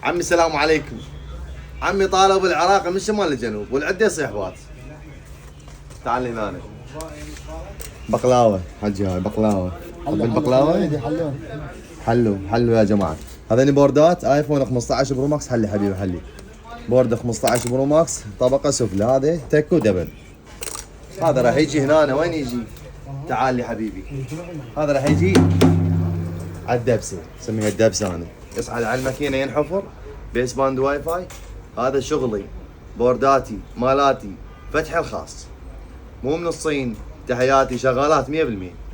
عمي السلام عليكم. عمي طالب العراق من شمال للجنوب والعده صيحبات. تعال هنا. بقلاوه حجي، هاي بقلاوه. تحب البقلاوه؟ حلو يا جماعه. هذني بوردات ايفون 15 برو ماكس. حلي حبيبي حلي. بورد 15 برو ماكس طبقه سفلى. هذا تكو دبل. هذا راح يجي هنا. وين يجي؟ تعال لي حبيبي. هذا راح يجي على الدبسه، نسميها الدبسه. انا يصعد على الماكينه ينحفر بيس باند واي فاي. هذا شغلي، بورداتي مالاتي، فتح الخاص، مو من الصين. تحياتي شغالات 100%.